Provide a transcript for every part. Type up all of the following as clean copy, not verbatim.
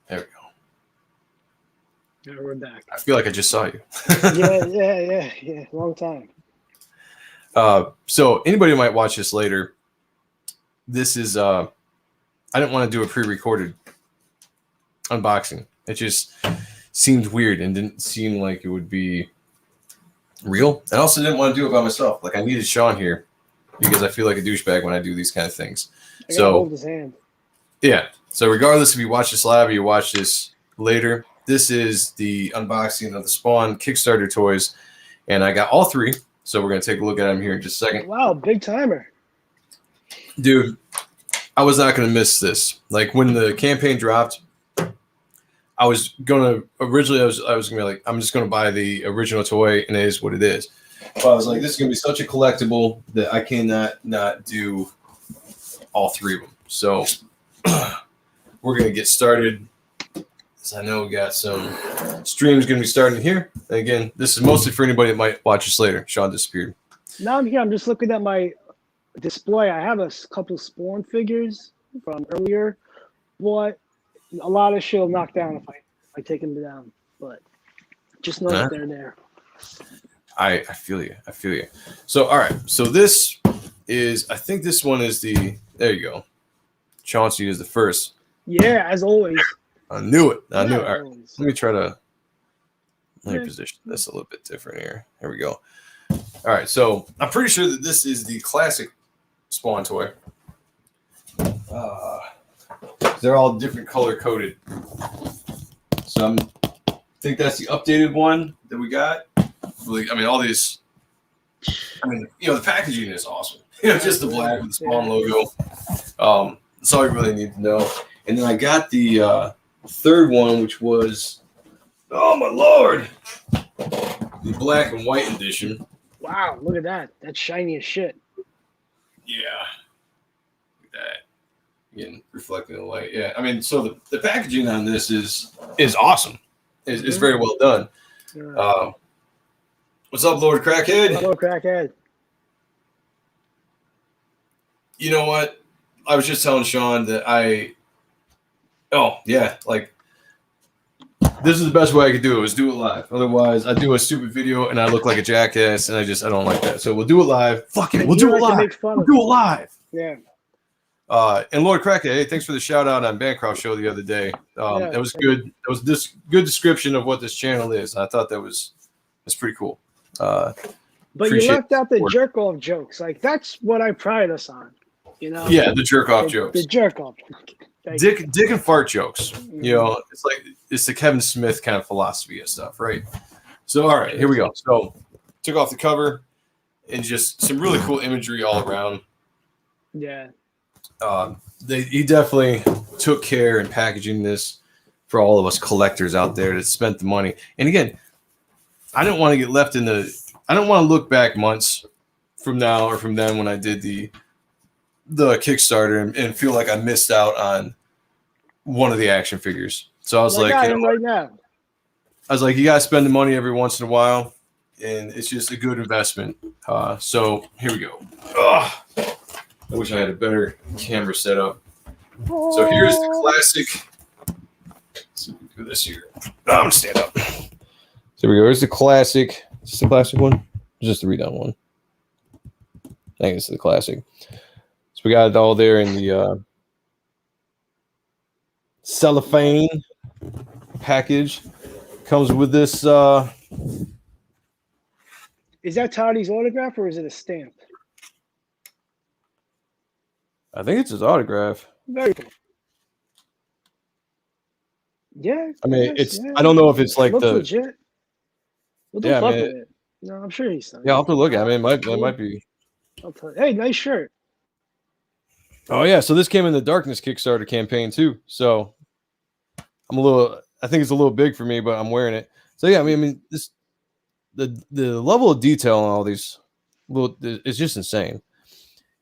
There we go. Yeah, we're back. I feel like I just saw you. yeah. Long time. So anybody who might watch this later, this is I didn't want to do a pre-recorded unboxing. It just seemed weird and didn't seem like it would be real. I also didn't want to do it by myself. Like I needed Sean here because I feel like a douchebag when I do these kind of things. I gotta hold his hand. Yeah. So regardless if you watch this live or you watch this later, this is the unboxing of the Spawn Kickstarter toys, and I got all three. So we're gonna take a look at them here in just a second. Wow, big timer, dude! I was not gonna miss this. Like when the campaign dropped, I was gonna originally. I was gonna be like, I'm just gonna buy the original toy, and it is what it is. But I was like, this is gonna be such a collectible that I cannot not do all three of them. So we're gonna get started. I know we got some streams going to be starting here. Again, this is mostly for anybody that might watch us later. Sean disappeared. Now I'm here. I'm just looking at my display. I have a couple Spawn figures from earlier, but a lot of shit will knock down if I take them down. But just know that they're there. I feel you. I feel you. So, all right. So this is, I think this one is the, there you go. Chauncey is the first. Yeah, as always. I knew it. I knew it. All right. Let me try to position this a little bit different here. Here we go. All right. So I'm pretty sure that this is the classic Spawn toy. They're all different color coded. So I think that's the updated one that we got. I mean, all these. I mean, the packaging is awesome. Just the black with the Spawn logo. That's all you really need to know. And then I got the third one, which was, oh my lord, the black and white edition. Wow, look at that. That's shiny as shit. Yeah. Look at that. Again, reflecting the light. Yeah, I mean, so the packaging on this is awesome. It's very well done. What's up, Lord Crackhead? Hello, Crackhead. You know what? I was just telling Sean that like this is the best way I could do it was do it live. Otherwise, I do a stupid video and I look like a jackass, and I don't like that. So we'll do it live. Fuck it, we'll do it live. We'll do it live. Yeah. And Lord Crackhead, hey, thanks for the shout out on Bancroft Show the other day. It was good. It was this good description of what this channel is. I thought that's pretty cool. But you left out the jerk off jokes. Like that's what I pride us on. Yeah, the jerk off jokes. The jerk off. Dick and fart jokes. It's like it's the Kevin Smith kind of philosophy and stuff, right? So all right, here we go. So took off the cover and just some really cool imagery all around. Yeah. He definitely took care in packaging this for all of us collectors out there that spent the money. And again, I don't want to get left I don't want to look back months from now or from then when I did the Kickstarter and feel like I missed out on one of the action figures. So I was like, right now. I was like, you gotta spend the money every once in a while, and it's just a good investment. So here we go. I wish I had a better camera setup. So here's the classic. Let's do this here. I'm gonna stand up. So here we go. Here's the classic. Is this the classic one? Or just the redone one? I think it's the classic. So we got it all there in the cellophane package. Comes with this. Is that Toddy's autograph or is it a stamp? I think it's his autograph. Very cool. Yeah. I mean, I don't know if it's like looks legit. We'll do with it. No, I'm sure he's. Yeah, I'll have to look at it. It might be. Hey, nice shirt. Oh yeah, so this came in the Darkness Kickstarter campaign too. So I think it's a little big for me, but I'm wearing it. So yeah, I mean this the level of detail on all these it's just insane.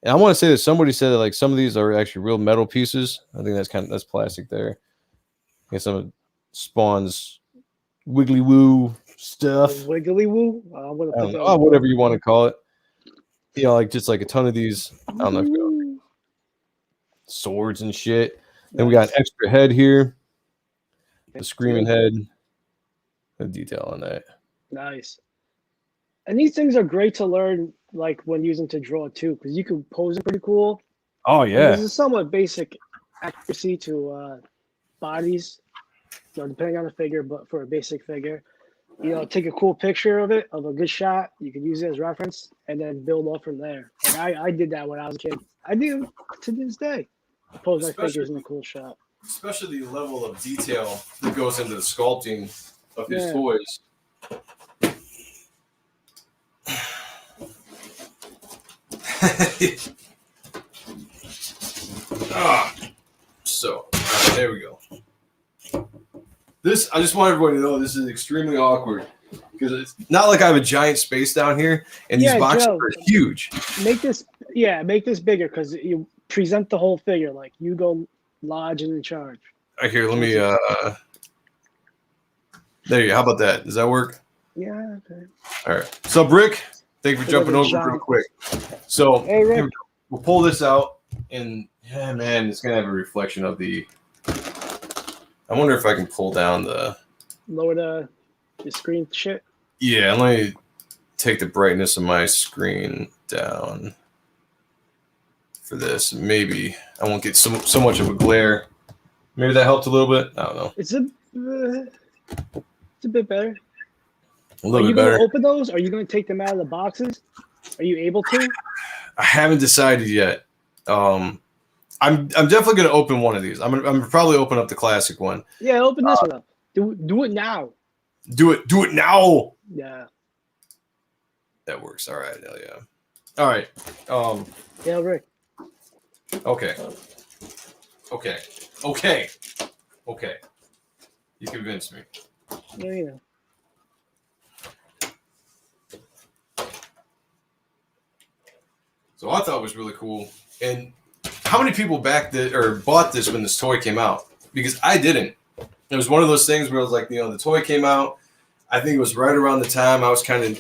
And I want to say that somebody said that like some of these are actually real metal pieces. I think that's plastic there. I guess some of Spawn's wiggly woo stuff. Wiggly woo? Whatever you want to call it. Like just like a ton of these. I don't know if you swords and shit. Then we got an extra head here. The screaming head. The detail on that. Nice. And these things are great to learn, like when using to draw too, because you can pose it pretty cool. Oh And yeah. there's a somewhat basic accuracy to bodies, depending on the figure, but for a basic figure, take a cool picture of it, of a good shot. You can use it as reference and then build off from there. Like I did that when I was a kid. I do to this day. Pose my figures in a cool shot. Especially the level of detail that goes into the sculpting of his toys. So, there we go. This, I just want everybody to know, this is extremely awkward because it's not like I have a giant space down here, and these boxes are huge. Make this bigger because you present the whole figure like you go large and in charge. All right, here, let me. There you go. How about that? Does that work? Yeah. Okay. All right. So, Brick, thank you for jumping over real quick. So, hey, Rick. Here we go. We'll pull this out, and yeah, man, it's gonna have a reflection of the. I wonder if I can pull down the. Lower the screen shit. Yeah, let me take the brightness of my screen down for this. Maybe I won't get so much of a glare. Maybe that helped a little bit. I don't know. It's a bit better. A little bit better. Are you going to open those? Are you going to take them out of the boxes? Are you able to? I haven't decided yet. I'm definitely going to open one of these. I'm probably open up the classic one. Yeah, open this one up. Do it now. Do it now. Yeah. That works. All right. Hell yeah. All right. Yeah, Rick. Okay. You convinced me. Yeah. So I thought it was really cool. And how many people bought this when this toy came out? Because I didn't. It was one of those things where I was like, the toy came out. I think it was right around the time I was kind of,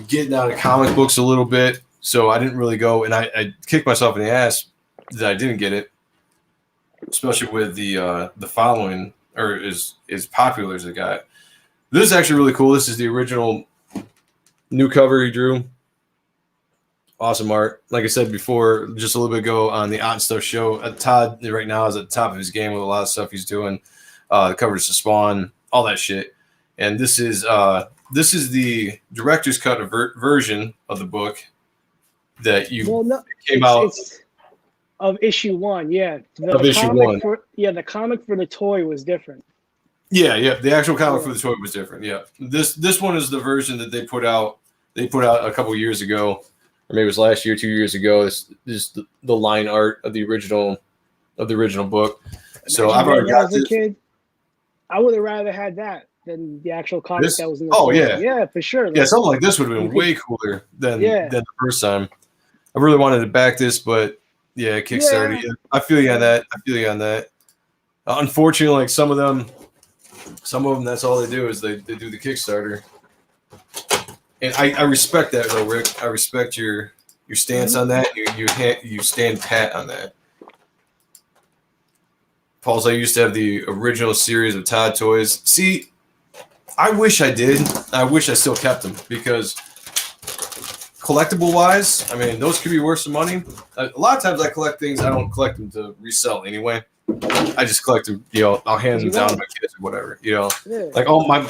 getting out of comic books a little bit. So I didn't really go, and I kicked myself in the ass that I didn't get it, especially with the following, or as popular as it got. This is actually really cool. This is the original new cover he drew. Awesome art. Like I said before, just a little bit ago on the Odd Stuff show, Todd right now is at the top of his game with a lot of stuff he's doing. The covers to Spawn, all that shit. And this is the director's cut version of the book that came out. It's of issue 1, yeah. Issue 1. The comic for the toy was different. Yeah. The actual comic for the toy was different. Yeah. This one is the version that they put out. They put out a couple years ago, or maybe it was last year, 2 years ago. This is the line art of the original book. So I've already got this. Kid, I would have rather had that than the actual comic that was in the toy. Yeah, for sure. Yeah, something like this would have been way cooler than the first time. I really wanted to back this, but yeah, Kickstarter. Yeah. I feel you on that. Unfortunately, like some of them, that's all they do is they do the Kickstarter. And I respect that though, Rick. I respect your stance on that. You stand pat on that. Paul's, I used to have the original series of Todd toys. See, I wish I did. I wish I still kept them because collectible wise, I mean, those could be worth some money. A lot of times I collect things, I don't collect them to resell anyway. I just collect them, I'll hand them down to my kids or whatever, Like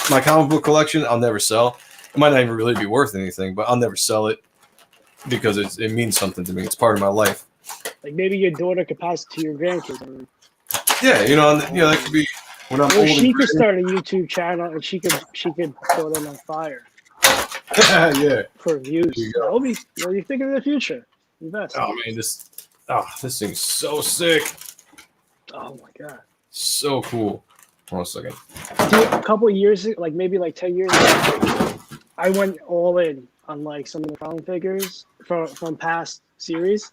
my comic book collection, I'll never sell. It might not even really be worth anything, but I'll never sell it because it means something to me. It's part of my life. Like maybe your daughter could pass it to your grandkids. Yeah, that could be when I'm old. She could start a YouTube channel and she could throw them on fire. Yeah. For views. You're thinking of the future. Invest. Oh man, this thing's so sick. Oh my god. So cool. Hold on a second. Dude, a couple of years, like maybe 10 years ago, I went all in on like some of the found figures from past series.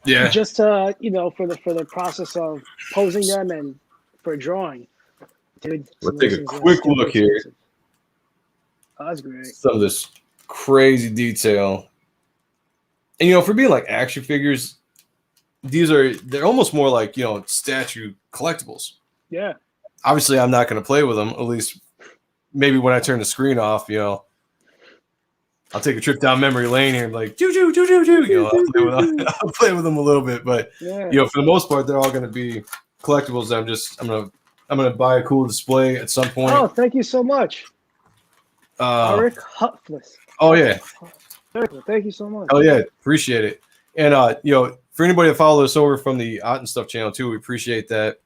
Yeah. Just to for the process of posing them and for drawing. Dude, we'll take a quick look here. Oh, that's great. Some of this crazy detail. And for being like action figures, they're almost more like statue collectibles. Yeah. obviously I'm not going to play with them. At least maybe when I turn the screen off, I'll take a trip down memory lane here and like, choo choo choo choo choo. I'll play with them a little bit, but Yeah. for the most part, they're all going to be collectibles. I'm gonna buy a cool display at some point. Oh, thank you so much, Eric Hutfless. Oh yeah, Very cool. Thank you so much. oh yeah, appreciate it. And for anybody that follows us over from the Ott and Stuff channel too, we appreciate that.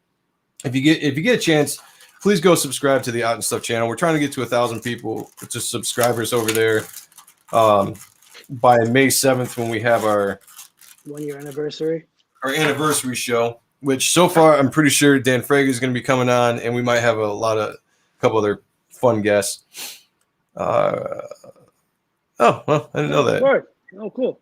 If you get a chance, please go subscribe to the Ott and Stuff channel. We're trying to get to 1,000 people, just subscribers over there. By May 7th, when we have our 1-year anniversary. Our anniversary show, which so far I'm pretty sure Dan Fraga is going to be coming on, and we might have a couple other fun guests. Oh well, I didn't know that. Word. Oh, cool.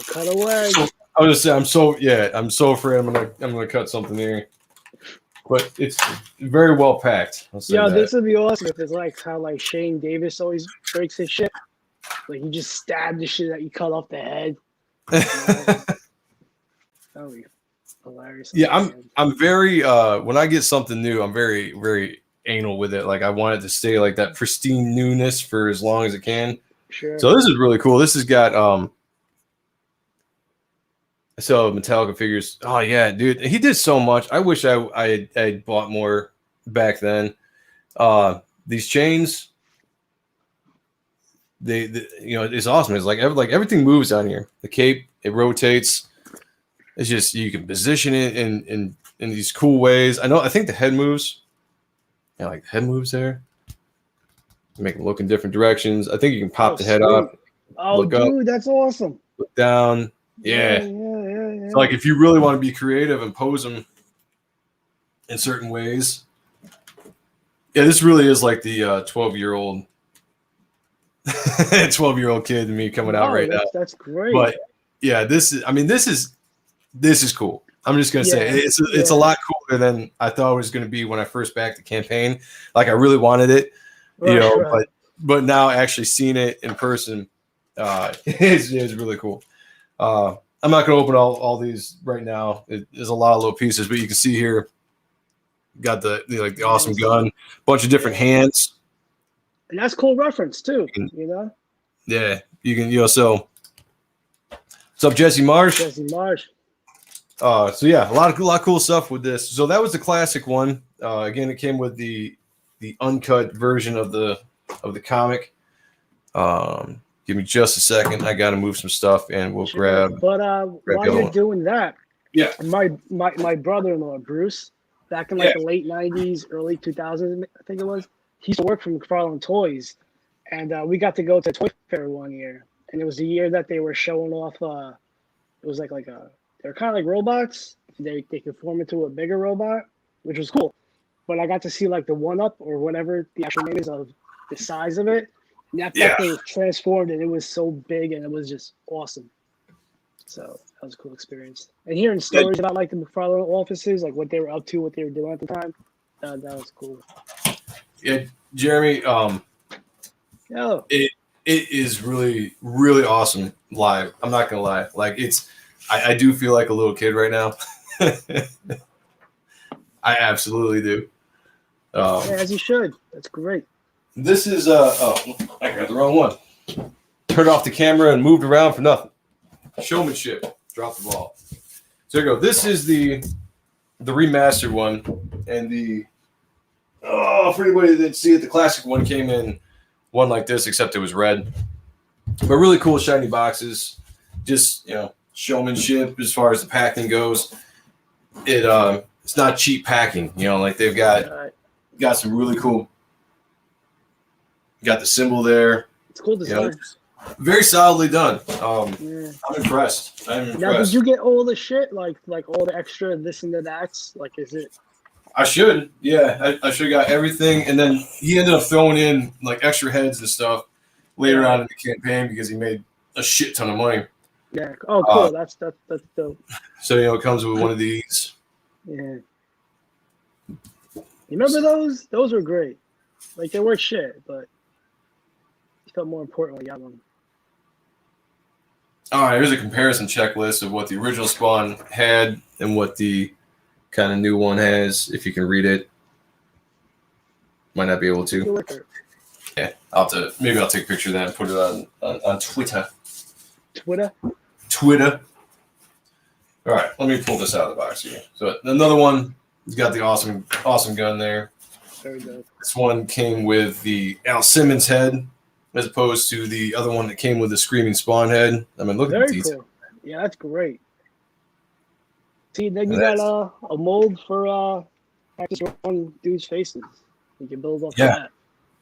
Cut away. I was just saying, I'm so afraid I'm gonna cut something here, but it's very well packed. Yeah, this would be awesome if it's like how like Shane Davis always breaks his shit. Like you just stab the shit that you cut off the head. That would be hilarious. Yeah, I'm very when I get something new, I'm very, very anal with it. Like I want it to stay like that pristine newness for as long as it can. Sure. So this is really cool. This has got so Metallica figures. Oh yeah, dude, he did so much. I wish I had bought more back then. These chains, they it's awesome. It's like everything moves on here. The cape, it rotates. It's just you can position it in these cool ways. I think the head moves. Yeah, like the head moves there. Make them look in different directions. I think you can pop the head up. Oh, look dude, up, that's awesome. look down. Yeah. So like if you really want to be creative and pose them in certain ways. Yeah, this really is like the 12-year-old 12-year-old kid and me coming out right now. That's great. But yeah, this is cool. I'm just gonna say it's a lot cooler than I thought it was gonna be when I first backed the campaign. Like I really wanted it, right. But now actually seeing it in person, it's really cool. I'm not going to open all these right now. There's a lot of little pieces, but you can see here, got the awesome gun, bunch of different hands. And that's cool reference too, Yeah, you can, so what's up, Jesse Marsh? Jesse Marsh. So yeah, a lot of cool stuff with this. So that was the classic one. Again, it came with the uncut version of the comic. Give me just a second. I got to move some stuff, and we'll grab. But while you're doing that, yeah, my brother-in-law Bruce, back in the late '90s, early 2000s, I think it was. He used to work for McFarlane Toys, and we got to go to a toy fair one year, and it was the year that they were showing off. It was they're kind of like robots. They could form into a bigger robot, which was cool. But I got to see like the 1-Up or whatever the actual name is of the size of it. And that thing was transformed, and it was so big, and it was just awesome. So that was a cool experience. And hearing stories about like the McFarlane offices, like what they were up to, what they were doing at the time, that was cool. Yeah, Jeremy. It is really, really awesome live. I'm not gonna lie. Like I do feel like a little kid right now. I absolutely do. As you should. That's great. This is I got the wrong one. Turned off the camera and moved around for nothing. Showmanship. Drop the ball. So there you go. This is the remastered one, and for anybody that didn't see it, the classic one came in one like this, except it was red. But really cool shiny boxes. Just showmanship as far as the packing goes. It's not cheap packing. Like they've got some really cool. Got the symbol there. It's cool design. Very solidly done. I'm impressed. Now, did you get all the shit, like all the extra this and that's? Like, is it? I should. Yeah, I should have got everything. And then he ended up throwing in like extra heads and stuff later on in the campaign because he made a shit ton of money. Yeah. Oh, cool. That's dope. So it comes with one of these. Yeah. You remember those? Those were great. Like they were shit, but. But more importantly, got one. All right, here's a comparison checklist of what the original Spawn had and what the kind of new one has. If you can read it, might not be able to. Yeah, maybe I'll take a picture of that and put it on Twitter. Twitter. All right, let me pull this out of the box here. So another one, it's got the awesome gun there. Very good. This one came with the Al Simmons head, as opposed to the other one that came with the Screaming Spawn head. I mean, look at the detail. Cool. Yeah, that's great. See, then you got a mold for just one dude's faces. You can build off that.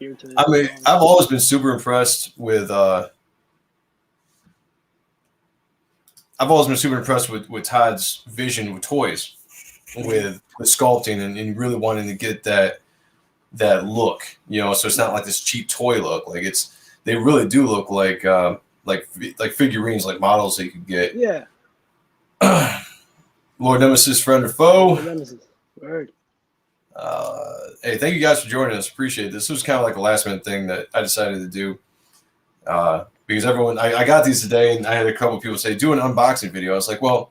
I mean, I've always been super impressed with. I've always been super impressed with Todd's vision with toys, with sculpting and really wanting to get that look, you know. So it's not like this cheap toy look. Like they really do look like figurines, like models that you could get. Yeah. Lord Nemesis, friend or foe. Lord Nemesis. Word. Hey, thank you guys for joining us. Appreciate it. This was kind of like a last minute thing that I decided to do. Because everyone, I got these today, and I had a couple of people say, do an unboxing video. I was like, well,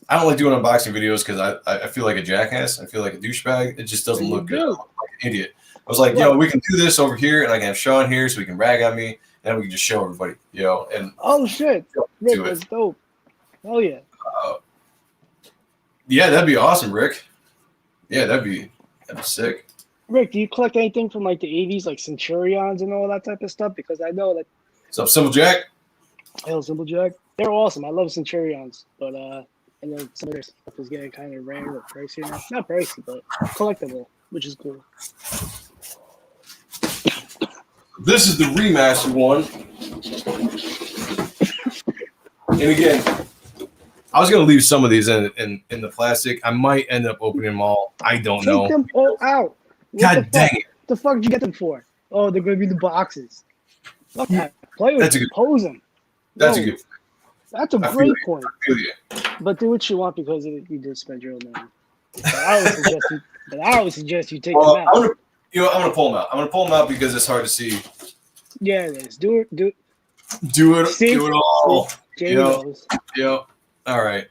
I don't like doing unboxing videos because I feel like a jackass. I feel like a douchebag. It just doesn't look good. I look like an idiot. I was like, we can do this over here, and I can have Sean here so we can rag on me, and then we can just show everybody, you know. And oh, shit. Rick, that's dope. Oh, yeah. Yeah, that'd be awesome, Rick. Yeah, that'd be sick. Rick, do you collect anything from like the 80s, like Centurions and all that type of stuff? Because I know that. What's up, Simple Jack? Hell, Simple Jack. They're awesome. I love Centurions, but and then some of their stuff is getting kind of rare or pricey now. Not pricey, but collectible, which is cool. This is the remastered one. And again, I was going to leave some of these in the plastic. I might end up opening them all. I don't know. Take them all out. God dang it. What the fuck did you get them for? Oh, they're going to be the boxes. Fuck that. Play with them. Pose them. That's a good point. That's a great point. But do what you want because you did spend your own money. But I would suggest you take them out. I'm going to pull them out. I'm going to pull them out because it's hard to see. Yeah, it is. Do it. Do it all. Jamie knows. Yep. All right.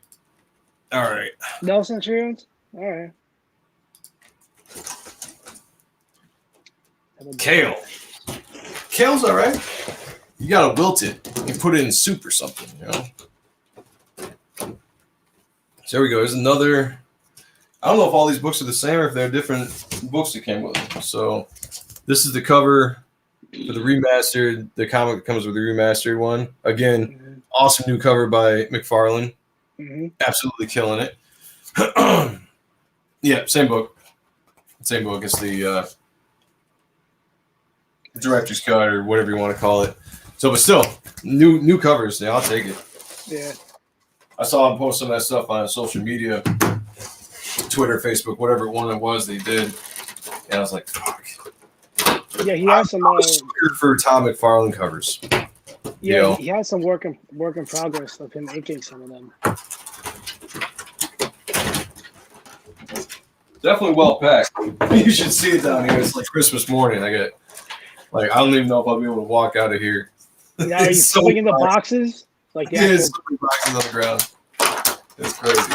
No Centurions? All right. Kale. Kale's all right. You got to wilt it. You put it in soup or something, you know? So there we go. There's another. I don't know if all these books are the same or if they're different books that came with them. So this is the cover for the remastered. The comic that comes with the remastered one. Again, awesome new cover by McFarlane. Mm-hmm. Absolutely killing it. Yeah, same book. Same book. It's the director's cut or whatever you want to call it. So, but still, new covers. Yeah, I'll take it. Yeah. I saw him post some of that stuff on social media, Twitter, Facebook, whatever one it was they did. And I was like, fuck. Yeah, he has some. I was for Tom McFarlane covers. Yeah, he has some work in progress of him inking some of them. Definitely well packed. You should see it down here. It's like Christmas morning. I don't even know if I'll be able to walk out of here. Yeah, are you putting in the boxes? Like the it's boxes on the ground. It's crazy.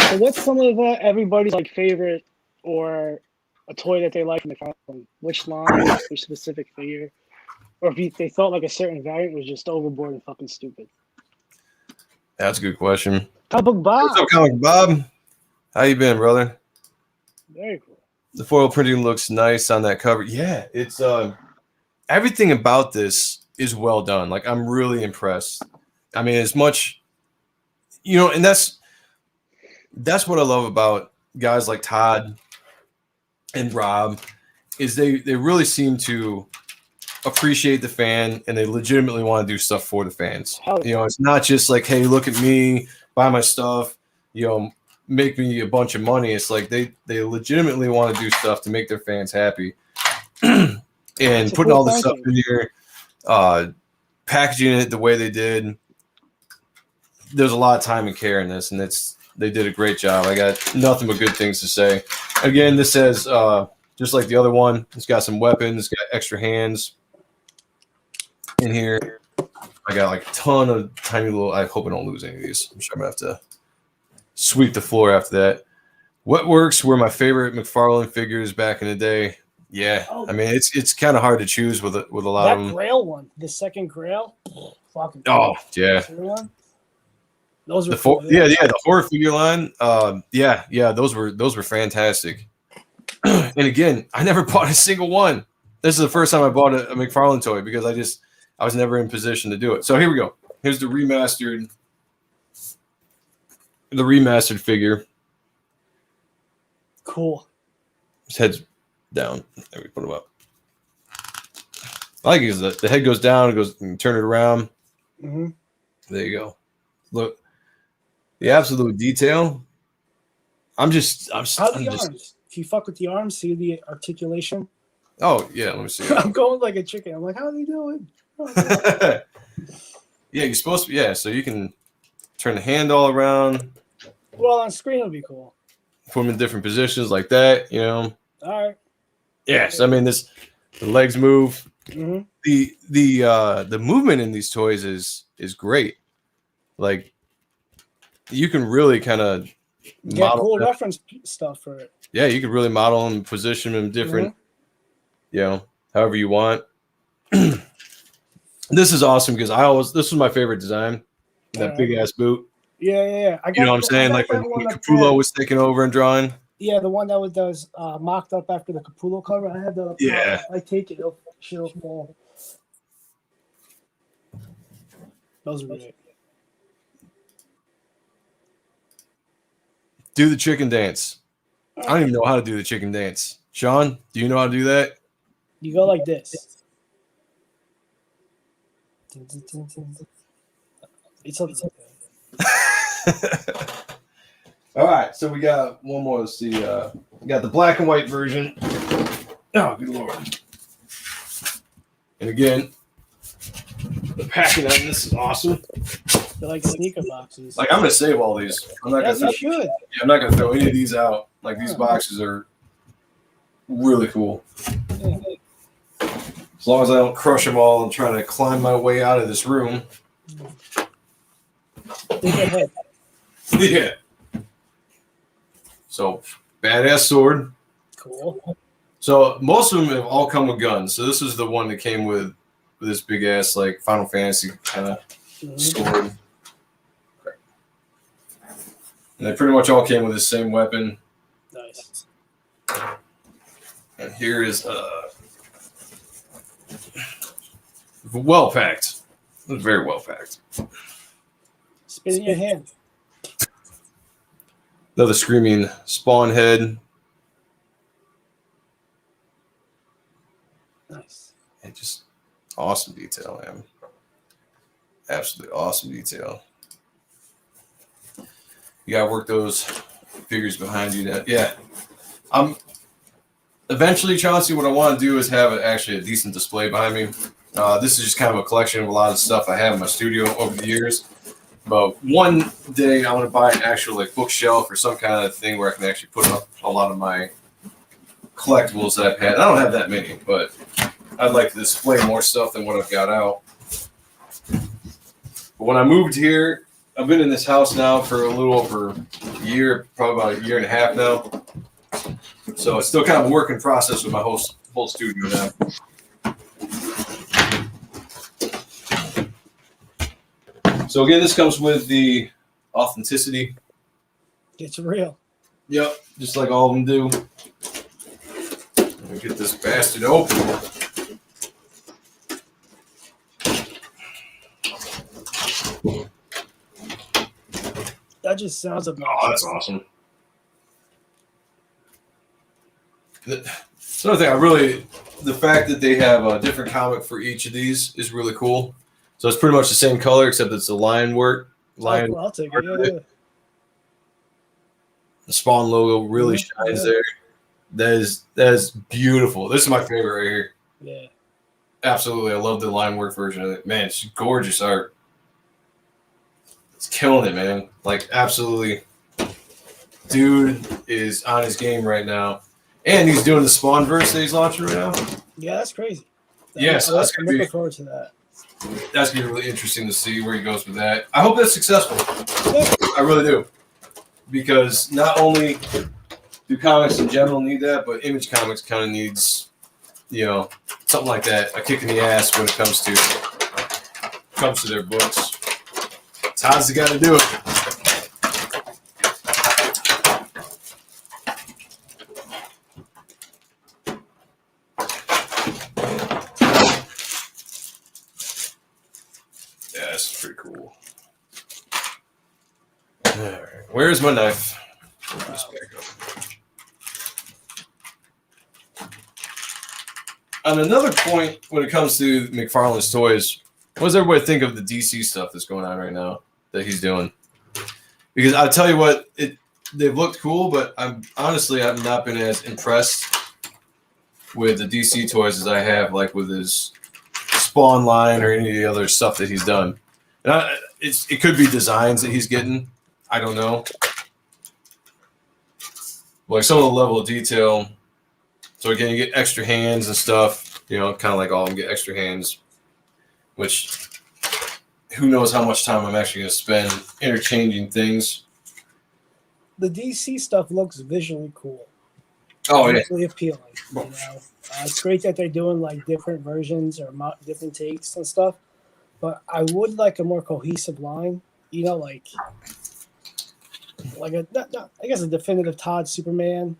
So what's some of everybody's like favorite or a toy that they like from McFarlane? Which line, which specific figure? Or if they thought like a certain variant was just overboard and fucking stupid? That's a good question. Comic Book Bob. What's up, Comic Bob? How you been, brother? Very cool. The foil printing looks nice on that cover. Yeah, it's everything about this is well done. Like, I'm really impressed. I mean, as much, and that's what I love about guys like Todd and Rob is they really seem to appreciate the fan and they legitimately want to do stuff for the fans. It's not just like, hey, look at me, buy my stuff, make me a bunch of money. It's like they legitimately want to do stuff to make their fans happy. And putting all this stuff in here, packaging it the way they did, there's a lot of time and care in this, and they did a great job. I got nothing but good things to say. Again, this says just like the other one. It's got some weapons, got extra hands in here. I got like a ton of tiny little. I hope I don't lose any of these. I'm sure I'm gonna have to sweep the floor after that. Wetworks were my favorite McFarlane figures back in the day. Yeah, I mean it's kind of hard to choose with a lot of them. That Grail one, the second Grail, fucking. Oh yeah. Those were cool. The horror figure line. Those were fantastic. And again, I never bought a single one. This is the first time I bought a McFarlane toy because I was never in position to do it. So here we go. Here's the remastered figure. Cool. His head's down. There we put him up. I like it because the head goes down, and turn it around. Mm-hmm. There you go. Look. The absolute detail. How the arms? If you fuck with the arms, see the articulation. Oh yeah, let me see. I'm going like a chicken. I'm like, how are they doing? Yeah, you're supposed to. Yeah, so you can turn the hand all around. Well, on screen it'll be cool. Put them in different positions like that. You know. All right. Yes, I mean the legs move. Mm-hmm. The movement in these toys is great. Like. You can really kind of get cool reference stuff for it. Yeah, you can really model and position them different, however you want. This is awesome because this was my favorite design, that big ass boot. Yeah. You know what I'm saying? Like when Capullo was taking over and drawing. Yeah, the one that was mocked up after the Capullo cover. I had the. Yeah. I take it. She'll fall. Those were great. Do the chicken dance. I don't even know how to do the chicken dance. Sean, do you know how to do that? You go like this. It's okay. All right, so we got one more. Let's see. We got the black and white version. Oh, good lord! And again, the packing on this is awesome. They're like sneaker boxes. Like I'm gonna save all these. I'm not gonna. Yeah, I'm not gonna throw any of these out. Like these boxes are really cool. Yeah. As long as I don't crush them all and trying to climb my way out of this room. Think ahead. Yeah. So badass sword. Cool. So most of them have all come with guns. So this is the one that came with this big ass like Final Fantasy kind of sword. And they pretty much all came with the same weapon. Nice. And here is well packed. Very well packed. Spin in your hand. Another screaming spawn head. Nice. And just awesome detail, man. Absolutely awesome detail. You gotta work those figures behind you. Eventually, Chauncey, what I want to do is have actually a decent display behind me. This is just kind of a collection of a lot of stuff I have in my studio over the years. But one day I want to buy an actual like bookshelf or some kind of thing where I can actually put up a lot of my collectibles that I've had. I don't have that many, but I'd like to display more stuff than what I've got out. But when I moved here, I've been in this house now for a little over a year, probably about a year and a half now. So it's still kind of a work in process with my whole studio now. So again, this comes with the authenticity. It's real. Yep, just like all of them do. Let me get this bastard open. That just sounds obnoxious. Oh, that's awesome. Another thing, the fact that they have a different comic for each of these is really cool. So it's pretty much the same color, except it's the lion work. I'll take it. Yeah. The Spawn logo really shines there. That is beautiful. This is my favorite right here. Yeah. Absolutely. I love the line work version of it. Man, it's gorgeous art. It's killing it, man. Like, absolutely. Dude is on his game right now. And he's doing the Spawn verse that he's launching right now. Yeah, that's crazy. Yes, I'm looking forward to that. That's gonna be really interesting to see where he goes with that. I hope that's successful. I really do, because not only do comics in general need that, but Image Comics kind of needs, something like that, a kick in the ass when it comes to their books. Todd's the guy to do it. Yeah, this is pretty cool. All right. Where's my knife? On another point, when it comes to McFarlane's toys, what does everybody think of the DC stuff that's going on right now that he's doing? Because I'll tell you what, they've looked cool, but I've not been as impressed with the DC toys as I have like with his Spawn line or any of the other stuff that he's done. And it could be designs that he's getting. I don't know. Like some of the level of detail. So again, you get extra hands and stuff, kind of like all of them get extra hands, which who knows how much time I'm actually going to spend interchanging things. The DC stuff looks visually cool. Oh, yeah. Visually appealing. It's great that they're doing like different versions or different takes and stuff, but I would like a more cohesive line, like I guess a definitive Todd Superman.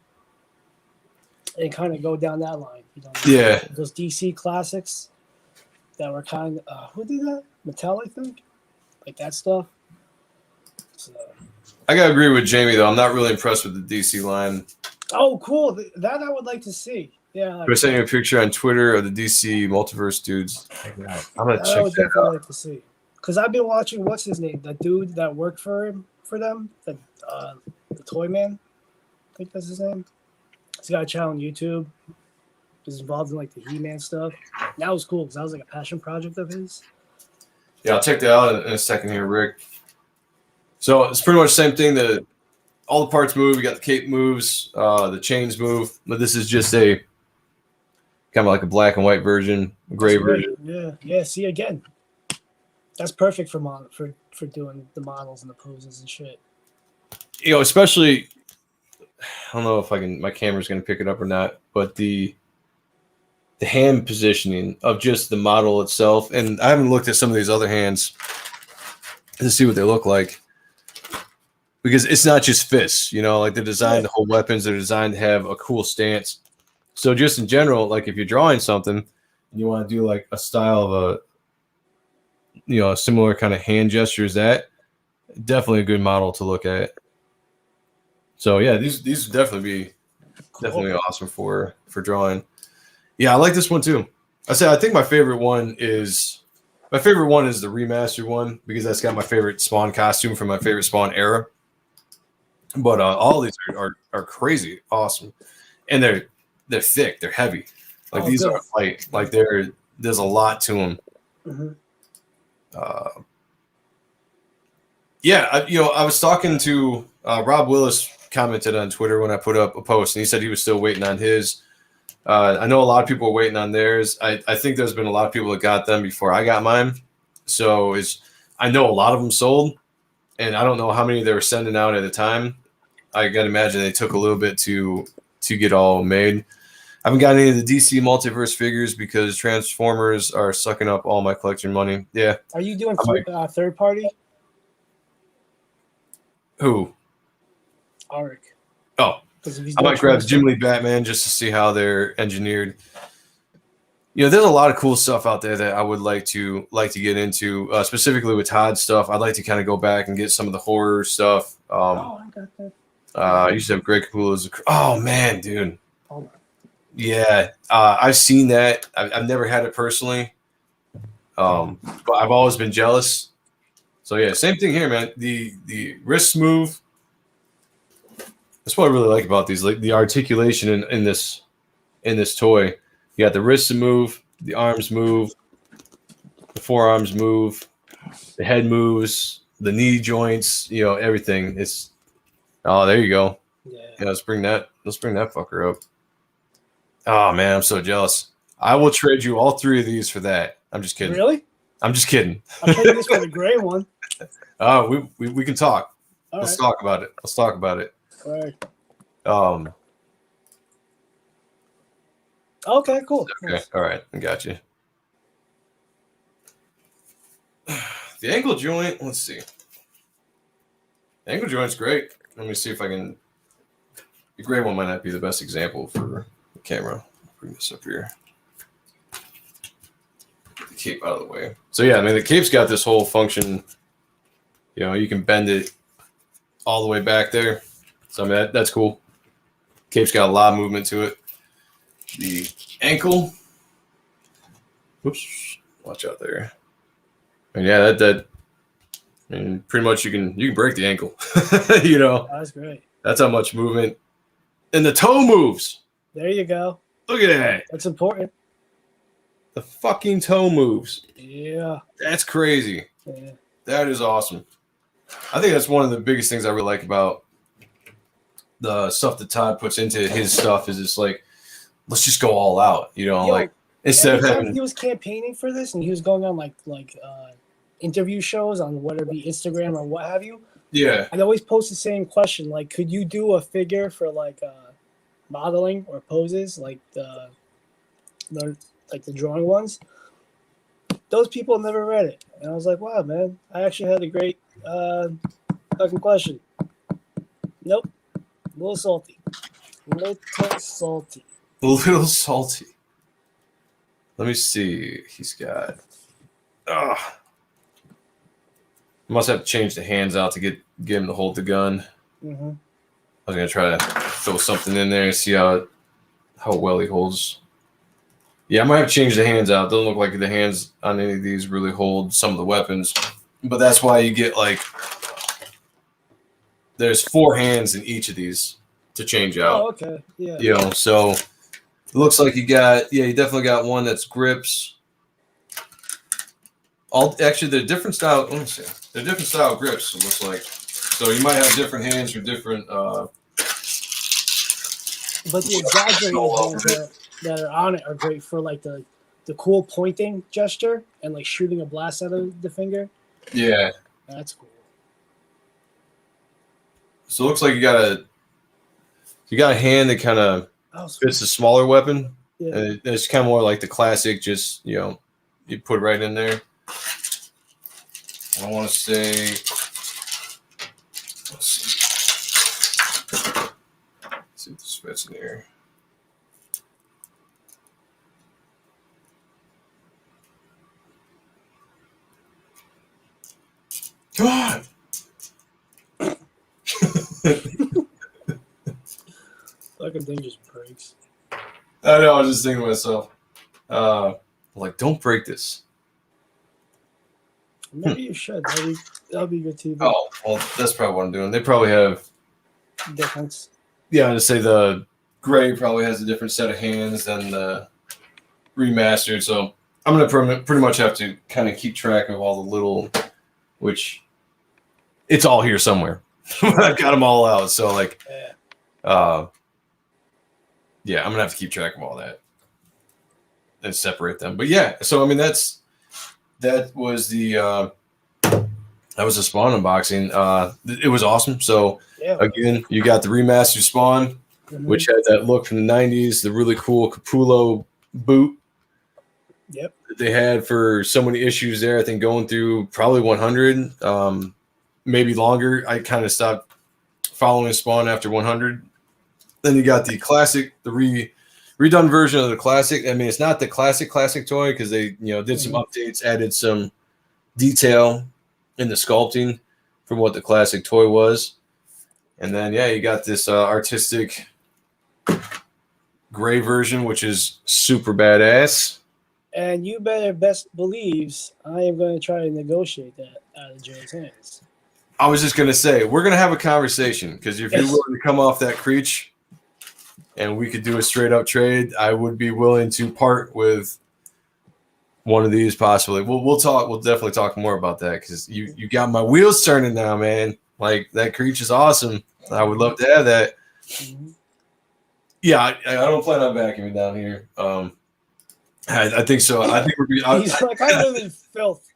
And kind of go down that line, Yeah. Those DC classics that were kind of who did that? Mattel, I think, like that stuff. So. I gotta agree with Jamie though. I'm not really impressed with the DC line. Oh, cool! That I would like to see. Yeah. We're sending a picture on Twitter of the DC multiverse dudes. I'm gonna check I would that definitely out. like to see, because I've been watching what's his name, that dude that worked for them, the Toy Man. I think that's his name. He's got a channel on YouTube. He's involved in like the He-Man stuff. That was cool because that was like a passion project of his. Yeah, I'll check that out in a second here, Rick. So it's pretty much the same thing. All the parts move. You got the cape moves, the chains move, but this is just a kind of like a black and white version, a gray version. Yeah. See again, that's perfect for doing the models and the poses and shit. Especially. I don't know if my camera's going to pick it up or not, but the hand positioning of just the model itself, and I haven't looked at some of these other hands to see what they look like, because it's not just fists, like they're designed to hold weapons, they're designed to have a cool stance. So just in general, like if you're drawing something and you want to do like a style of a similar kind of hand gesture as that, definitely a good model to look at. So yeah, these would definitely be awesome for drawing. Yeah, I like this one too. I think my favorite one is the remastered one, because that's got my favorite Spawn costume from my favorite Spawn era. But all these are crazy awesome, and they're thick, they're heavy. Like these aren't light. Like there's a lot to them. Mm-hmm. I was talking to Rob Willis. Commented on Twitter when I put up a post, and he said he was still waiting on his. I know a lot of people are waiting on theirs. I think there's been a lot of people that got them before I got mine. So I know a lot of them sold, and I don't know how many they were sending out at a time. I got to imagine they took a little bit to get all made. I haven't got any of the DC multiverse figures because Transformers are sucking up all my collection money. Yeah. Are you doing third party? Who? Auric. Oh, I might grab Jim Lee Batman just to see how they're engineered. There's a lot of cool stuff out there that I would like to get into, specifically with Todd's stuff. I'd like to kind of go back and get some of the horror stuff. I got that. I used to have Greg Capullo's. Oh man, dude. Yeah, I've seen that. I've never had it personally, but I've always been jealous. So yeah, same thing here, man. The wrist move. That's what I really like about these, like the articulation in this toy. You got the wrists move, the arms move, the forearms move, the head moves, the knee joints. Everything. There you go. Yeah. Let's bring that fucker up. Oh man, I'm so jealous. I will trade you all 3 of these for that. I'm just kidding. Really? I'm just kidding. I'll trade this for the gray one. We can talk. All Let's right. talk about it. Let's talk about it. All right. Um. Okay, cool. Okay. Nice. All right. I got you. The ankle joint. Let's see. The ankle joint's great. Let me see if I can. The gray one might not be the best example for the camera. Bring this up here. Get the cape out of the way. So yeah, I mean the cape's got this whole function. You know, you can bend it all the way back there. So I mean that's cool. Cape's got a lot of movement to it. The ankle. Whoops. Watch out there. And yeah, that I mean pretty much you can break the ankle. You know. That's great. That's how much movement. And the toe moves. There you go. Look at that. That's important. The fucking toe moves. Yeah. That's crazy. Yeah. That is awesome. I think that's one of the biggest things I really like about the stuff that Todd puts into his stuff is it's like, let's just go all out. You know, Yo, like instead of every time having he was campaigning for this and he was going on like interview shows on whether it be Instagram or what have you, I'd always post the same question, like, could you do a figure for like modeling or poses like the drawing ones? Those people never read it, and I was like, wow, man, I actually had a great fucking question. Nope, a little salty. A little salty. Let me see. He's got. Must have to change the hands out to get him to hold the gun. Mm-hmm. I was gonna try to throw something in there and see how well he holds. Yeah, I might have to change the hands out. Doesn't look like the hands on any of these really hold some of the weapons, but that's why you get like there's 4 hands in each of these to change out. Oh, okay, yeah. You know, so it looks like you definitely got one that's grips. Actually, they're different style. Let me see. They're different style grips. It looks like. So you might have different hands for different. But the exaggerated hands that are on it are great for like the cool pointing gesture and like shooting a blast out of the finger. Yeah, that's cool. So it looks like you got a hand that kind of fits a smaller weapon. Yeah, and it's kind of more like the classic. Just you put it right in there. I want to say. Let's see if this fits in here. Come on. Fucking thing just breaks. I know. I was just thinking to myself, like, don't break this. Maybe you should. That'll be good TV. Oh, well, that's probably what I'm doing. They probably have difference. Yeah, I'm gonna say the gray probably has a different set of hands than the remastered. So I'm gonna pretty much have to kind of keep track of all the little, which it's all here somewhere. I've got them all out. So like, yeah, I'm gonna have to keep track of all that and separate them. But yeah, so I mean that was the Spawn unboxing. It was awesome. So again, you got the remastered Spawn, which had that look from the 90s, the really cool Capullo boot. Yep. That they had for so many issues there. I think going through probably 100, maybe longer. I kind of stopped following Spawn after 100. Then you got the classic, the redone version of the classic. I mean, it's not the classic toy because they did some updates, added some detail in the sculpting from what the classic toy was. And then you got this artistic gray version, which is super badass. And you better best believes I am going to try to negotiate that out of Joe's hands. I was just going to say, we're going to have a conversation because if you're willing to come off that Creech and we could do a straight up trade, I would be willing to part with one of these possibly. We'll talk. We'll definitely talk more about that because you got my wheels turning now, man. Like that Creech is awesome. I would love to have that. Yeah, I don't plan on vacuuming down here. I think so. I think we're He's like, I live in filth.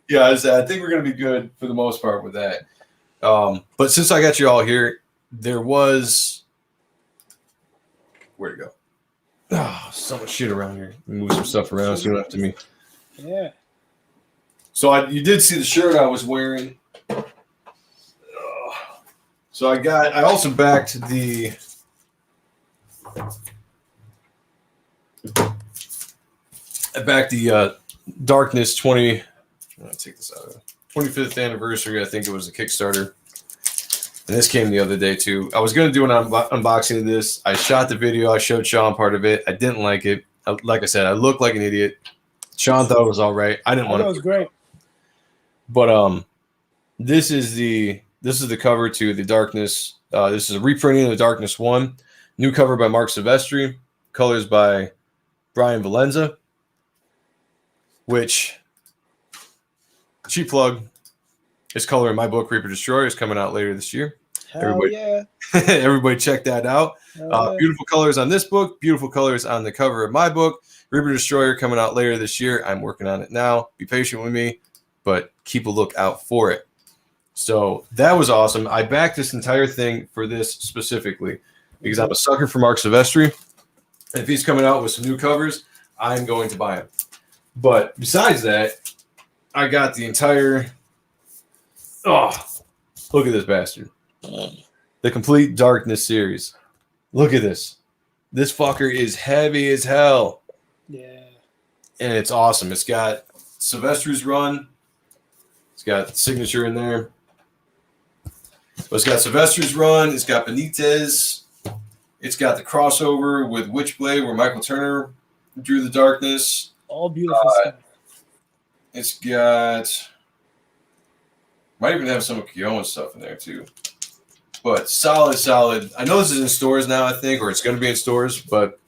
yeah. I think we're gonna be good for the most part with that. But since I got you all here, there was where to go. Oh, so much shit around here. Move some stuff around. So you don't have to me. Yeah. So you did see the shirt I was wearing. So I also backed the. I backed the Darkness 20. I'm gonna take this out. 25th anniversary. I think it was a Kickstarter. And this came the other day too. I was going to do an unboxing of this. I shot the video. I showed Sean part of it. I didn't like it. Like I said, I looked like an idiot. Sean thought it was all right. I didn't want to. It was great. But this is the cover to the Darkness. This is a reprinting of the Darkness 1. New cover by Mark Silvestri. Colors by Brian Valenza. Which, cheap plug, is color in my book, Reaper Destroyer, is coming out later this year. Hell yeah. Everybody check that out. Beautiful colors on this book. Beautiful colors on the cover of my book. Reaper Destroyer coming out later this year. I'm working on it now. Be patient with me, but keep a lookout for it. So that was awesome. I backed this entire thing for this specifically because I'm a sucker for Mark Silvestri. If he's coming out with some new covers, I'm going to buy him. But besides that, I got the entire... Oh, look at this bastard. The complete Darkness series. Look at this. This fucker is heavy as hell. Yeah. And it's awesome. It's got Silvestri's run. It's got signature in there. But it's got Silvestri's run. It's got Benitez. It's got the crossover with Witchblade where Michael Turner drew the Darkness. All beautiful stuff. It's got... Might even have some of Keown's stuff in there too. But solid. I know this is in stores now, I think, or it's going to be in stores. But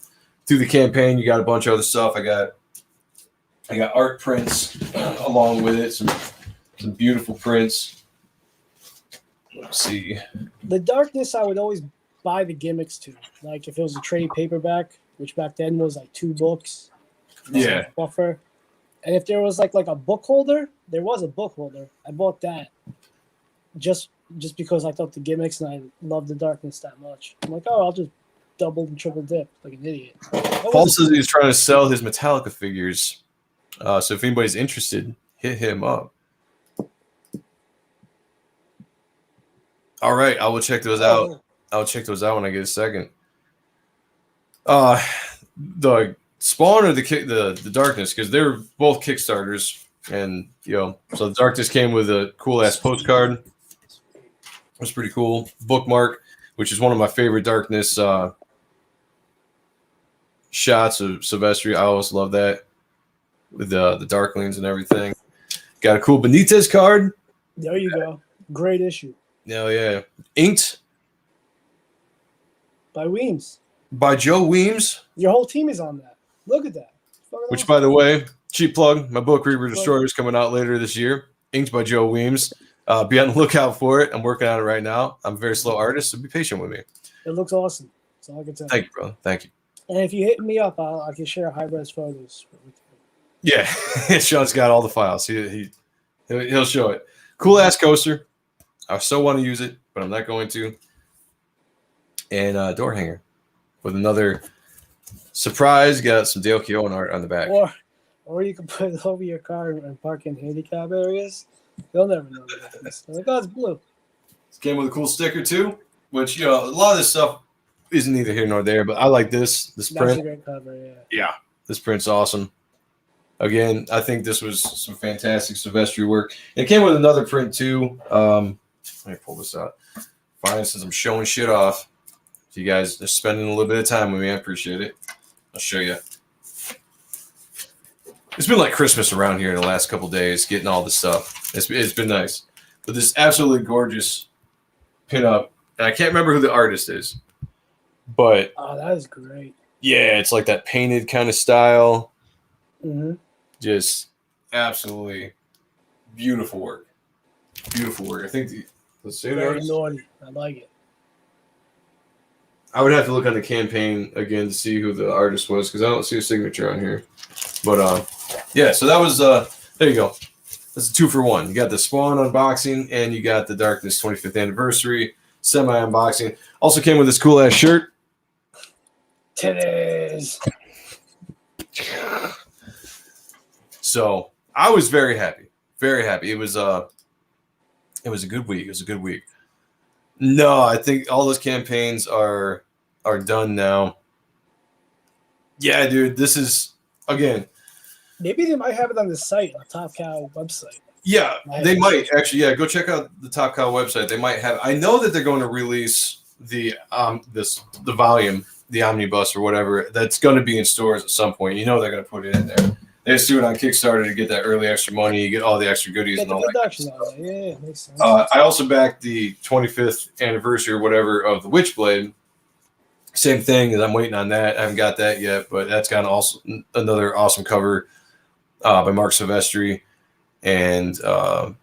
through the campaign, you got a bunch of other stuff. I got art prints along with it. Some beautiful prints. Let's see. The Darkness, I would always buy the gimmicks too. Like if it was a trade paperback, which back then was like 2 books. Yeah. Buffer. And if there was like a book holder, there was a book holder. I bought that just because I thought the gimmicks and I loved the Darkness that much. I'm like, oh, I'll just double and triple dip like an idiot. Paul says he's trying to sell his Metallica figures. So if anybody's interested, hit him up. All right, I will check those out. I'll check those out when I get a second. The Spawn or the Darkness, because they're both Kickstarters, and so the Darkness came with a cool ass postcard. It was pretty cool. Bookmark, which is one of my favorite Darkness shots of Silvestri. I always love that with the Darklings and everything. Got a cool Benitez card. There you go. Great issue. Hell yeah. Inked by Weems. By Joe Weems. Your whole team is on that. Look at that. Which, by the way, cheap plug, my book Reaper Destroyer is coming out later this year. Inked by Joe Weems. Be on the lookout for it. I'm working on it right now. I'm a very slow artist, so be patient with me. It looks awesome. That's all I can tell. Thank you, bro. Thank you. And if you hit me up, I can share high-res photos with you. Yeah, Sean's got all the files. He'll show it. Cool ass coaster. I so want to use it, but I'm not going to. And door hanger with another surprise. Got some Dale Keown art on the back. Or you can put it over your car and park in handicap areas. They'll never know what it is. They're like, oh, it's blue. It came with a cool sticker too, which a lot of this stuff isn't neither here nor there, but I like this print. That's a great cover, yeah. Yeah, this print's awesome. Again, I think this was some fantastic Silvestri work. And it came with another print too. Let me pull this out. Fine, since I'm showing shit off. If you guys are spending a little bit of time with me, I appreciate it. I'll show you. It's been like Christmas around here in the last couple days, getting all this stuff. It's been nice. But this absolutely gorgeous pinup, and I can't remember who the artist is, but that is great. Yeah, it's like that painted kind of style. Mm-hmm. Just absolutely beautiful work. Beautiful work. I think let's say very naughty. I like it. I would have to look on the campaign again to see who the artist was because I don't see a signature on here. But yeah, so that was there you go. That's a 2-for-1. You got the Spawn unboxing and you got the Darkness 25th anniversary semi unboxing. Also came with this cool ass shirt. Titties. So I was very happy. Very happy. It was a good week. It was a good week. No, I think all those campaigns are done now. Yeah, dude, this is again. Maybe they might have it on the site, on the Top Cow website. Yeah, they might actually. Yeah, go check out the Top Cow website. They might have. I know that they're going to release the the volume, the omnibus or whatever. That's going to be in stores at some point. You know they're going to put it in there. They just do it on Kickstarter to get that early extra money. You get all the extra goodies and all that. Kind of stuff. Yeah, makes sense. I also backed the 25th anniversary or whatever of the Witchblade. Same thing, as I'm waiting on that. I haven't got that yet, but that's got also another awesome cover by Mark Silvestri. And oh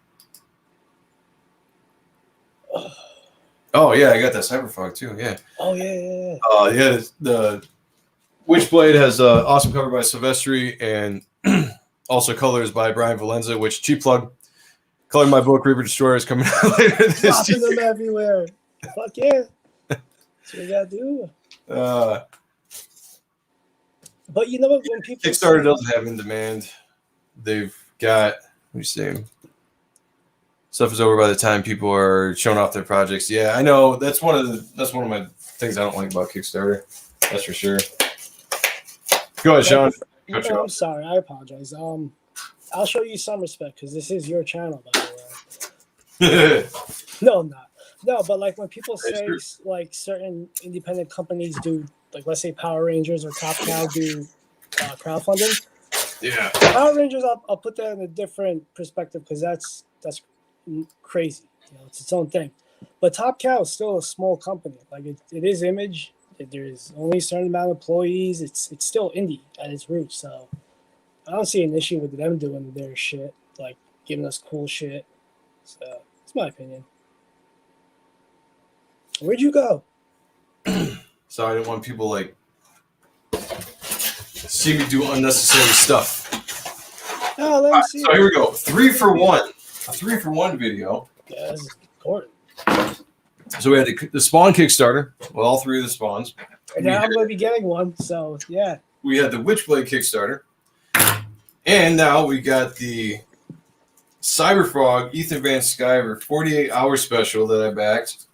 yeah, I got that Cyberfrog too. Yeah. Oh yeah. Yeah. The Witchblade has an awesome cover by Silvestri and also colors by Brian Valenza. Which cheap plug. Coloring my book Reaper Destroyer is coming out later this year. Dropping them everywhere. Fuck yeah. That's what you gotta do. But you know what? When people Kickstarter doesn't have in demand, they've got. Let me see. Stuff is over by the time people are showing off their projects. Yeah, I know. That's one of my things I don't like about Kickstarter. That's for sure. Go ahead, Sean. No, I'm sorry. I apologize. I'll show you some respect because this is your channel, by the way. No, I'm not. No, but like when people say like certain independent companies do, like let's say Power Rangers or Top Cow do crowdfunding. Yeah. Power Rangers, I'll put that in a different perspective because that's crazy. You know, it's its own thing. But Top Cow is still a small company. Like it is Image. There's only a certain amount of employees. It's still indie at its roots. So I don't see an issue with them doing their shit, like giving us cool shit. So it's my opinion. Where'd you go? So I didn't want people like see me do unnecessary stuff. Oh, let me see. So here we go. 3-for-1. A 3-for-1 video. Yeah, this is important. So we had the Spawn Kickstarter with all three of the Spawns. And now I'm going to be getting one. So yeah. We had the Witchblade Kickstarter. And now we got the Cyberfrog Ethan Van Sciver 48-hour special that I backed,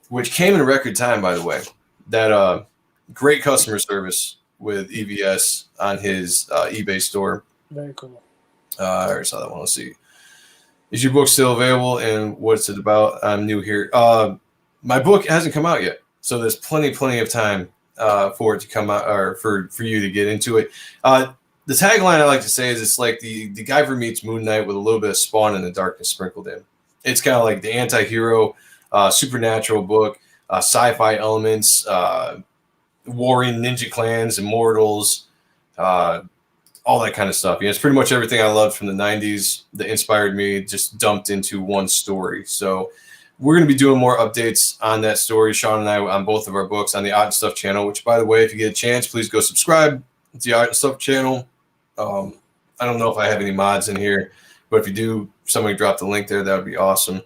which came in record time, by the way. That great customer service with EVS on his eBay store. Very cool. I already saw that one. Let's see. Is your book still available and what's it about? I'm new here. My book hasn't come out yet, so there's plenty of time for it to come out or for you to get into it. The tagline I like to say is it's like the Guyver meets Moon Knight with a little bit of Spawn and the darkness sprinkled in. It's kind of like the anti-hero, supernatural book, sci-fi elements, warring ninja clans, immortals, all that kind of stuff. Yeah, it's pretty much everything I loved from the 90s that inspired me, just dumped into one story. So we're going to be doing more updates on that story, Sean and I, on both of our books on the Art and Stuff channel, which, by the way, if you get a chance, please go subscribe to the Art and Stuff channel. I don't know if I have any mods in here, but if you do, somebody drop the link there. That would be awesome.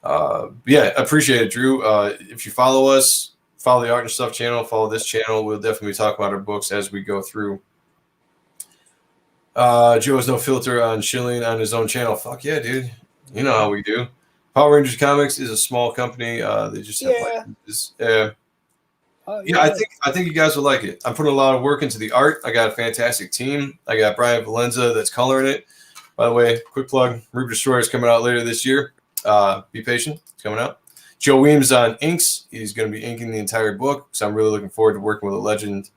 Yeah, appreciate it, Drew. If you follow us, follow the Art and Stuff channel, follow this channel. We'll definitely talk about our books as we go through. Joe has no filter on shilling on his own channel. Fuck yeah, dude. You know how we do. Power Rangers Comics is a small company. They just have I think you guys will like it. I'm putting a lot of work into the art. I got a fantastic team. I got Brian Valenza that's coloring it. By the way, quick plug, Reaper Destroyer is coming out later this year. Be patient. It's coming out. Joe Weems on inks. He's going to be inking the entire book. So I'm really looking forward to working with a legend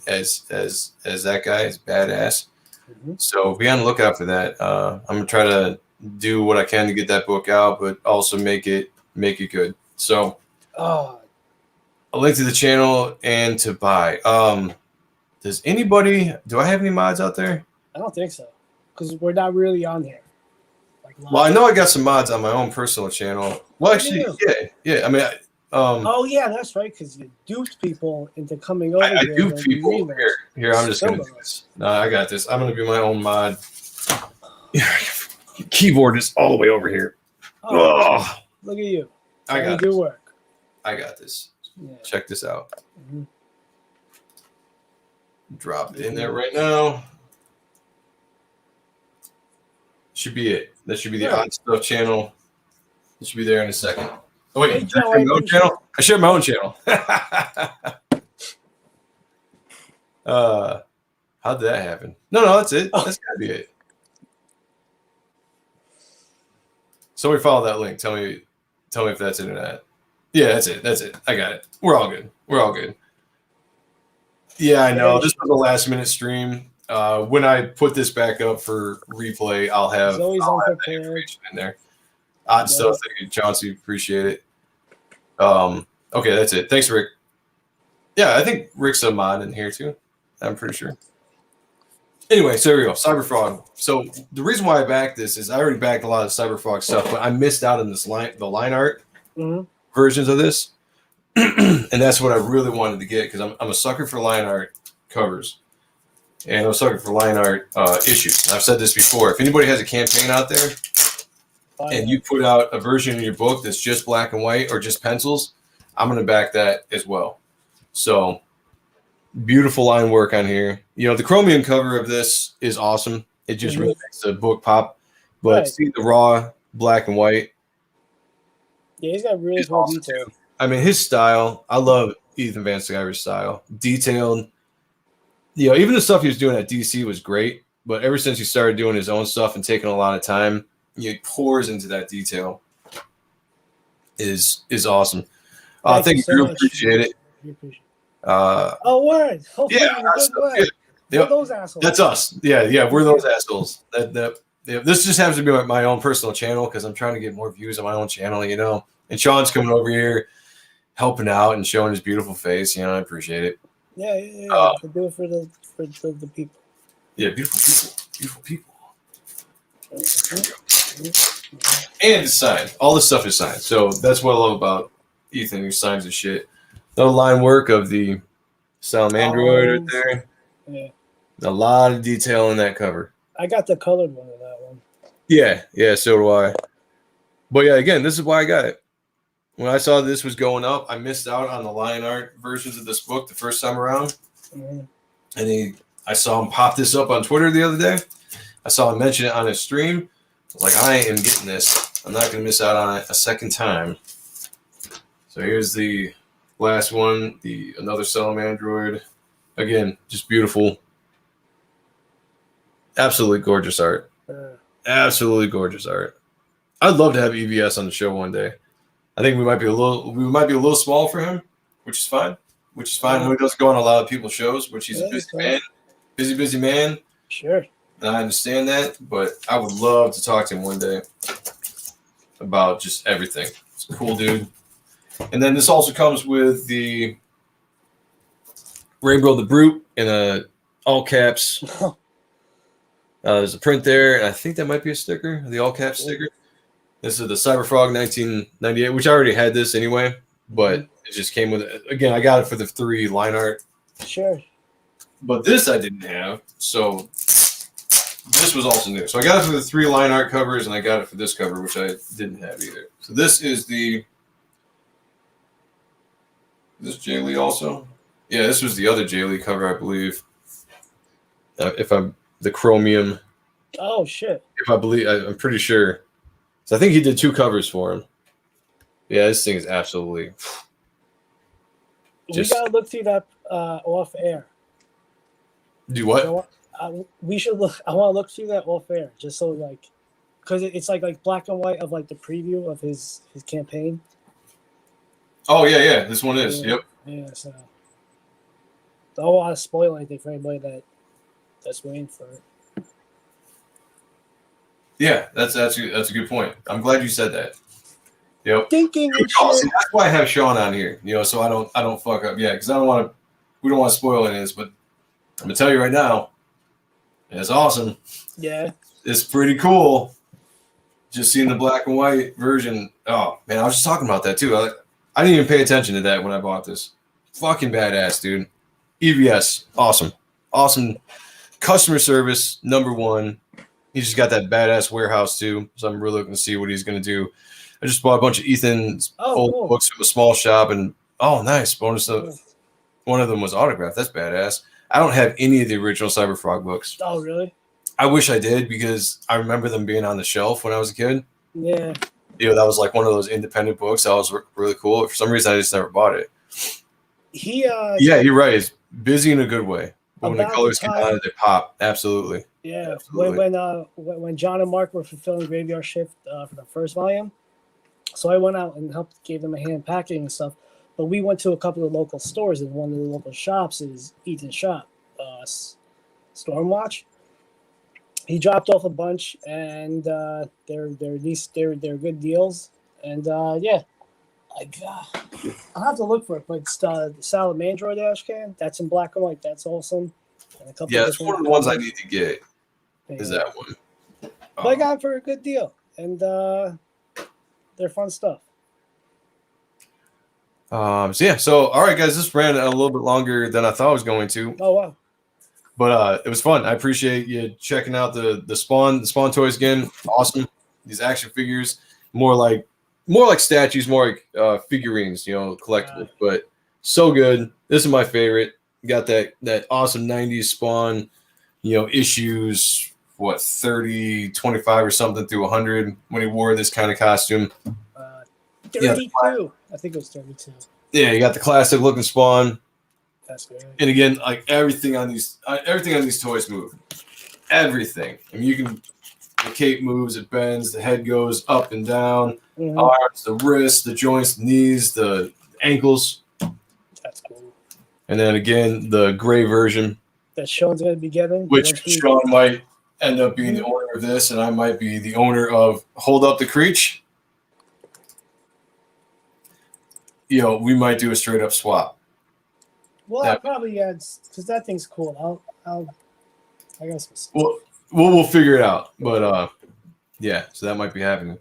as that guy. It's badass. Mm-hmm. So be on the lookout for that. I'm going to try to do what I can to get that book out, but also make it good. So a link to the channel and to buy. Do I have any mods out there? I don't think so, because we're not really on here. Well, I know I got some mods on my own personal channel. Well, actually, yeah. I mean, Oh yeah, that's right. Because you duped people into coming over I here. do to people read here. Here, I'm just gonna do Silver. this. No, I got this. I'm gonna be my own mod. Keyboard is all the way over here. Oh, Oh, look at you. I Trying got to do this. work. I got this. Yeah. Check this out. Mhm. Drop it in there right now. Should be it. That should be the Right. Odd Stuff channel. It should be there in a second. Oh wait, Hey, did I Joe, share I my own appreciate channel? I share my own channel. How did that happen? No, that's it. That's gotta be it. Somebody follow that link. Tell me if that's it or not. Yeah, that's it. That's it. I got it. We're all good. We're all good. Yeah, I know. This was a last minute stream. When I put this back up for replay, I'll have, He's always that unprepared. information in there. Odd stuff. Thank you, Chauncey. Appreciate it. Okay, that's it. Thanks, Rick. Yeah, I think Rick's a mod in here too. I'm pretty sure. Anyway, so there we go. Cyberfrog. So the reason why I backed this is I already backed a lot of Cyberfrog stuff, but I missed out on the line art versions of this. And that's what I really wanted to get because I'm a sucker for line art covers. And I'm a sucker for line art issues. And I've said this before. If anybody has a campaign out there and you put out a version in your book that's just black and white or just pencils, I'm going to back that as well. So beautiful line work on here. You know, the chromium cover of this is awesome. It just really makes the book pop. But see the raw black and white. Yeah, he's got really cool detail. I mean, his style, I love Ethan Van Sciver's style. Detailed. You know, even the stuff he was doing at DC was great. But ever since he started doing his own stuff and taking a lot of time, he pours into that detail. Is awesome. Thank you, Drew. Appreciate it. Oh, word. Hopefully yeah. those assholes. That's us. Yeah, we're those assholes. This just happens to be my own personal channel because I'm trying to get more views on my own channel, you know. And Sean's coming over here, helping out and showing his beautiful face. You know, I appreciate it. Yeah. Do it for the people. Yeah, beautiful people. And it's signed. All this stuff is signed. So that's what I love about Ethan, who signs his shit. The line work of the Salamandroid right there. Yeah. A lot of detail in that cover. I got the colored one of that one. Yeah, so do I. But yeah, again, this is why I got it. When I saw this was going up, I missed out on the line art versions of this book the first time around. And I saw him pop this up on Twitter the other day. I saw him mention it on his stream. I was like, I am getting this. I'm not going to miss out on it a second time. So here's the last one, another Salamandroid. Again, just beautiful. Absolutely gorgeous art. Absolutely gorgeous art. I'd love to have EVS on the show one day. I think we might be a little small for him, which is fine. He doesn't go on a lot of people's shows, which he's a busy man. Sure. And I understand that, but I would love to talk to him one day about just everything. It's a cool dude. And then this also comes with the Rainbow the Brute in all caps. There's a print there, and I think that might be a sticker, the all caps sticker. This is the Cyberfrog 1998, which I already had this anyway, but it just came with it. Again, I got it for the 3 line art. Sure. But this I didn't have, so this was also new. So I got it for the 3 line art covers, and I got it for this cover, which I didn't have either. So this is is this Jay Lee also? Yeah, this was the other Jay Lee cover, I believe. The chromium. Oh, shit. I'm pretty sure. So I think he did 2 covers for him. Yeah, this thing is absolutely. We gotta look through that off air. Do what? You know, we should look. I want to look through that off air, just so because it's like black and white of the preview of his campaign. Oh yeah. This one is. Yeah, Yep. Yeah. So I don't want to spoil anything for anybody that's waiting for it. Yeah, that's a good point. I'm glad you said that. Yep. Thinking See, that's why I have Sean on here, so I don't fuck up. Yeah, because we don't want to spoil any of this, but I'm gonna tell you right now, it's awesome. Yeah. It's pretty cool. Just seeing the black and white version. Oh man, I was just talking about that too. I didn't even pay attention to that when I bought this. Fucking badass, dude. EVS, awesome customer service, #1. He's just got that badass warehouse too, so I'm really looking to see what he's going to do. I just bought a bunch of Ethan's old books from a small shop, and nice bonus. One of them was autographed. That's badass. I don't have any of the original Cyberfrog books. Oh, really? I wish I did, because I remember them being on the shelf when I was a kid. Yeah. That was like one of those independent books that was really cool. For some reason, I just never bought it. Yeah, you're right. It's busy in a good way. But when the colors get on it, they pop. Absolutely. Yeah. Absolutely. When John and Mark were fulfilling Graveyard Shift for the first volume, so I went out and gave them a hand packing and stuff. But we went to a couple of local stores, and one of the local shops is Ethan's shop, Stormwatch. He dropped off a bunch, and they're good deals. And yeah, I'll have to look for it. But it's the Salamandroid ash can. That's in black and white. That's awesome. And a couple that's one of the ones I need to get. Is that one? But I got it for a good deal, and they're fun stuff. So all right, guys, this ran a little bit longer than I thought I was going to. Oh wow! But it was fun. I appreciate you checking out the Spawn toys again. Awesome. These action figures, more like statues, more like figurines, collectibles. But so good. This is my favorite. You got that awesome 90s Spawn, issues 30, 25 or something through 100 when he wore this kind of costume. 32. I think it was 32. Yeah, you got the classic looking Spawn. That's great. And again, like everything on these toys move. Everything. I mean, the cape moves, it bends, the head goes up and down, arms, the wrists, the joints, the knees, the ankles. That's cool. And then again, the gray version that Sean's going to be getting, which Sean might end up being the owner of this, and I might be the owner of Hold Up the Creech. We might do a straight up swap. Well, I'll probably because that thing's cool. I guess. We'll figure it out. But so that might be happening.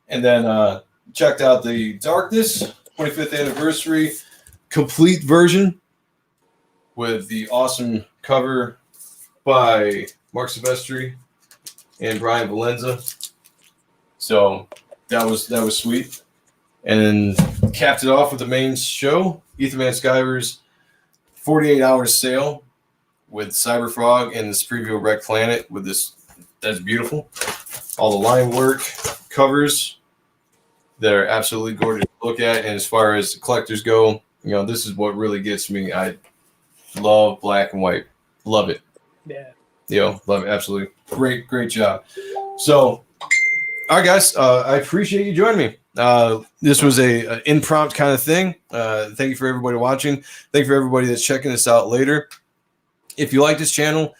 And then checked out the Darkness 25th anniversary complete version with the awesome cover by Mark Silvestri and Brian Valenza. So that was sweet. And then capped it off with the main show, Ethan Van Sciver's 48 hours sale with Cyberfrog and this preview of Red Planet with this. That's beautiful. All the line work, covers, they're absolutely gorgeous to look at. And as far as collectors go, this is what really gets me. I love black and white. Love it. Yeah. Love it. Absolutely. Great job. So, all right, guys, I appreciate you joining me. This was an impromptu kind of thing. Thank you for everybody watching. Thank you for everybody that's checking this out later. If you like this channel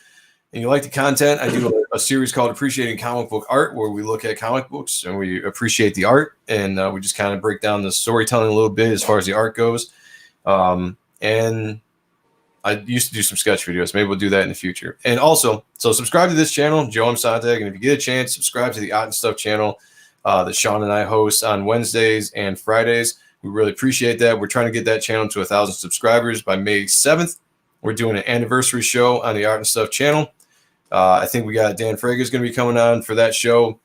and you like the content, I do a series called Appreciating Comic Book Art, where we look at comic books and we appreciate the art, and we just kind of break down the storytelling a little bit as far as the art goes. And I used to do some sketch videos. Maybe we'll do that in the future. And also, so subscribe to this channel, Joe M. Sontag, and if you get a chance, subscribe to the Art and Stuff channel that Sean and I host on Wednesdays and Fridays. We really appreciate that. We're trying to get that channel to 1,000 subscribers by May 7th. We're doing an anniversary show on the Art and Stuff channel. I think we got Dan Frager is going to be coming on for that show.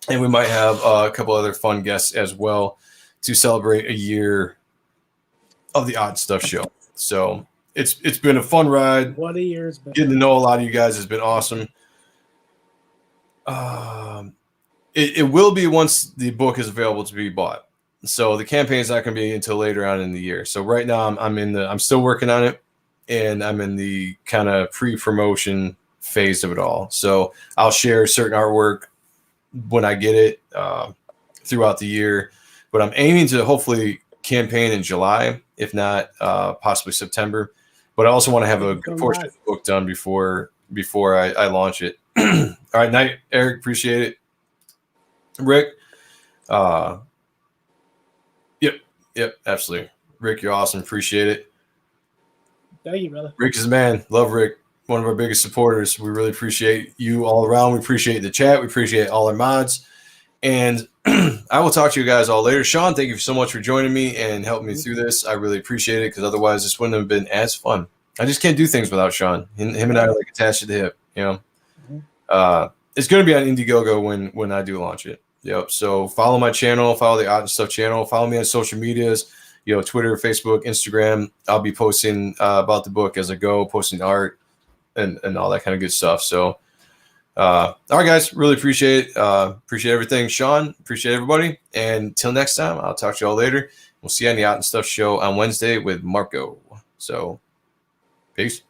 And we might have a couple other fun guests as well to celebrate a year of the Art and Stuff show. So it's been a fun ride. What a year it's been. Getting to know a lot of you guys has been awesome. It will be once the book is available to be bought. So the campaign is not going to be until later on in the year. So right now I'm still working on it, and I'm in the kind of pre-promotion phase of it all. So I'll share certain artwork when I get it throughout the year, but I'm aiming to hopefully campaign in July, if not possibly September. But I also want to have a good portion of the book done before I launch it. All right, night, Eric. Appreciate it. Rick. Yep, absolutely. Rick, you're awesome. Appreciate it. Thank you, brother. Rick is the man. Love Rick. One of our biggest supporters. We really appreciate you all around. We appreciate the chat. We appreciate all our mods. And I will talk to you guys all later. Sean, thank you so much for joining me and helping me through this. I really appreciate it because otherwise this wouldn't have been as fun. I just can't do things without Sean. Him and I are like attached to the hip, you know. It's going to be on Indiegogo when I do launch it. Yep. So follow my channel, follow the Odd and Stuff channel, follow me on social medias, you know, Twitter, Facebook, Instagram. I'll be posting about the book as I go, posting art and all that kind of good stuff. So, all right, guys, really appreciate it. Appreciate everything. Sean, appreciate everybody. And till next time, I'll talk to you all later. We'll see you on the Odd and Stuff show on Wednesday with Marco. So, peace.